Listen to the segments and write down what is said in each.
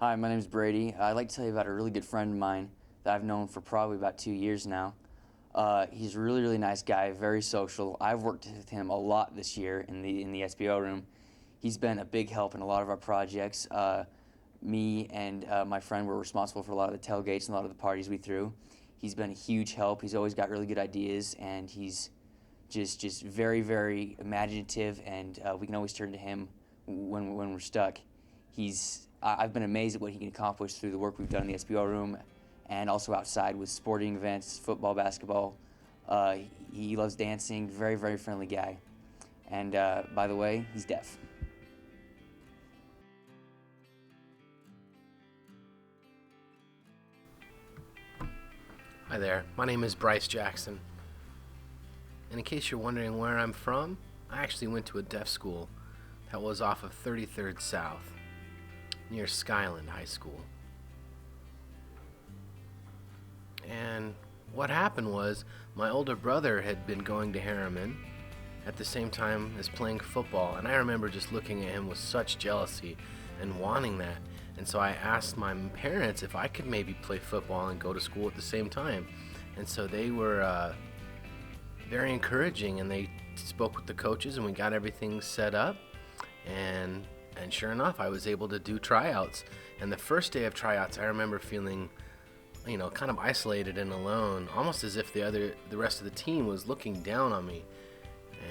Hi, my name is Brady. I'd like to tell you about a really good friend of mine that I've known for probably about 2 years now. He's a really, really nice guy, very social. I've worked with him a lot this year in the SBO room. He's been a big help in a lot of our projects. Me and my friend were responsible for a lot of the tailgates and a lot of the parties we threw. He's been a huge help. He's always got really good ideas, and he's just very, very imaginative, and we can always turn to him when we're stuck. I've been amazed at what he can accomplish through the work we've done in the SBO room and also outside with sporting events, football, basketball. He loves dancing, very, very friendly guy. And by the way, he's deaf. Hi there, my name is Bryce Jackson. And in case you're wondering where I'm from, I actually went to a deaf school that was off of 33rd South, near Skyland High School. And what happened was, my older brother had been going to Harriman at the same time as playing football, and I remember just looking at him with such jealousy and wanting that. And so I asked my parents if I could maybe play football and go to school at the same time. And so they were very encouraging, and they spoke with the coaches, and we got everything set up. And sure enough, I was able to do tryouts. And the first day of tryouts, I remember feeling, kind of isolated and alone, almost as if the rest of the team was looking down on me.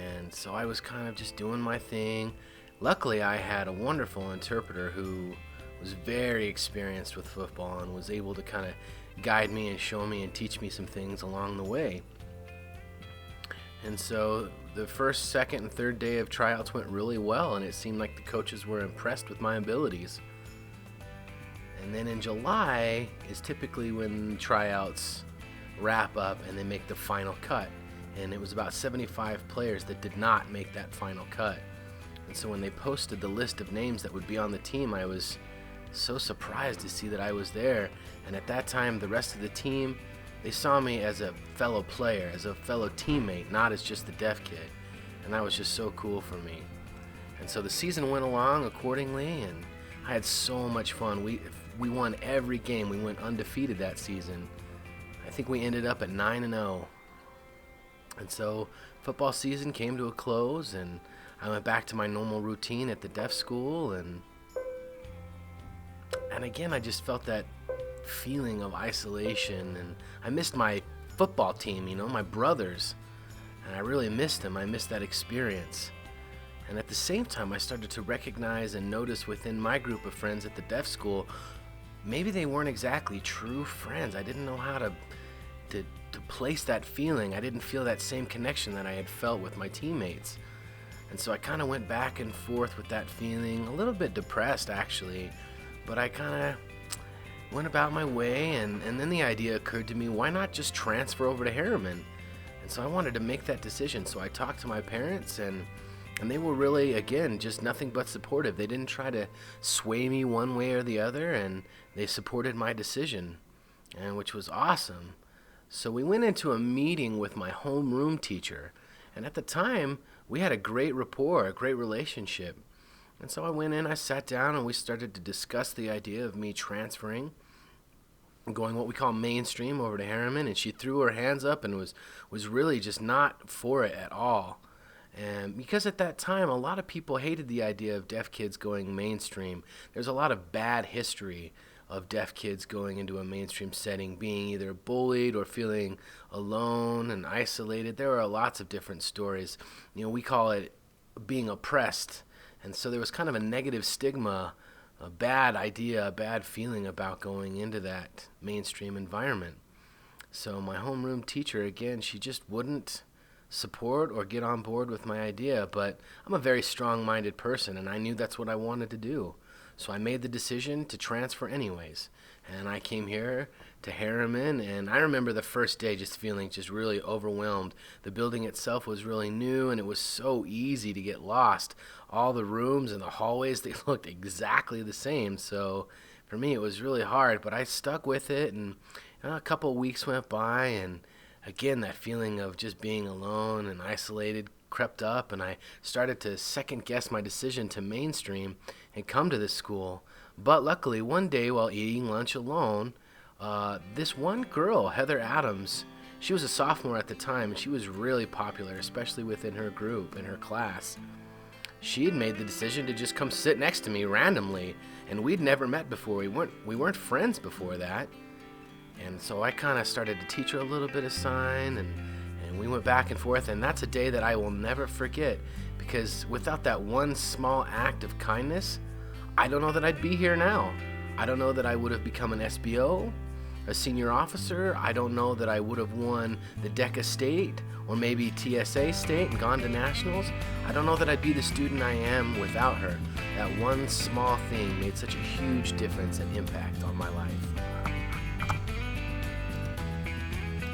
And so I was kind of just doing my thing. Luckily, I had a wonderful interpreter who was very experienced with football and was able to kind of guide me and show me and teach me some things along the way. And so the first, second, and third day of tryouts went really well, and it seemed like the coaches were impressed with my abilities. And then in July is typically when tryouts wrap up and they make the final cut. And it was about 75 players that did not make that final cut. And so when they posted the list of names that would be on the team, I was so surprised to see that I was there. And at that time, the rest of the team, they saw me as a fellow player, as a fellow teammate, not as just the deaf kid. And that was just so cool for me. And so the season went along accordingly, and I had so much fun. We won every game. We went undefeated that season. I think we ended up at 9-0. And so football season came to a close, and I went back to my normal routine at the deaf school, and again I just felt that feeling of isolation, and I missed my football team, my brothers, and I really missed them. I missed that experience. And at the same time, I started to recognize and notice within my group of friends at the deaf school, maybe they weren't exactly true friends. I didn't know how to place that feeling. I didn't feel that same connection that I had felt with my teammates. And so I kind of went back and forth with that feeling, a little bit depressed actually, but I kind of went about my way, and then the idea occurred to me, why not just transfer over to Harriman? And so I wanted to make that decision. So I talked to my parents, and they were really, again, just nothing but supportive. They didn't try to sway me one way or the other, and they supported my decision, and which was awesome. So we went into a meeting with my homeroom teacher, and at the time, we had a great rapport, a great relationship. And so I went in, I sat down, and we started to discuss the idea of me transferring, going what we call mainstream over to Harriman, and she threw her hands up and was really just not for it at all. And because at that time, a lot of people hated the idea of deaf kids going mainstream. There's a lot of bad history of deaf kids going into a mainstream setting, being either bullied or feeling alone and isolated. There are lots of different stories. We call it being oppressed. And so there was kind of a negative stigma, a bad idea, a bad feeling about going into that mainstream environment. So my homeroom teacher, again, she just wouldn't support or get on board with my idea, but I'm a very strong-minded person, and I knew that's what I wanted to do. So I made the decision to transfer anyways, and I came here to Harriman, and I remember the first day just feeling just really overwhelmed. The building itself was really new, and it was so easy to get lost. All the rooms and the hallways, they looked exactly the same, so for me it was really hard, but I stuck with it, and a couple of weeks went by, and again, that feeling of just being alone and isolated crept up, and I started to second guess my decision to mainstream and come to this school. But luckily, one day while eating lunch alone, this one girl, Heather Adams, she was a sophomore at the time, and she was really popular, especially within her group, in her class. She had made the decision to just come sit next to me randomly, and we'd never met before. We weren't friends before that. And so I kind of started to teach her a little bit of sign, and we went back and forth, and that's a day that I will never forget, because without that one small act of kindness, I don't know that I'd be here now. I don't know that I would have become an SBO, a senior officer. I don't know that I would have won the DECA state or maybe TSA state and gone to nationals. I don't know that I'd be the student I am without her. That one small thing made such a huge difference and impact on my life.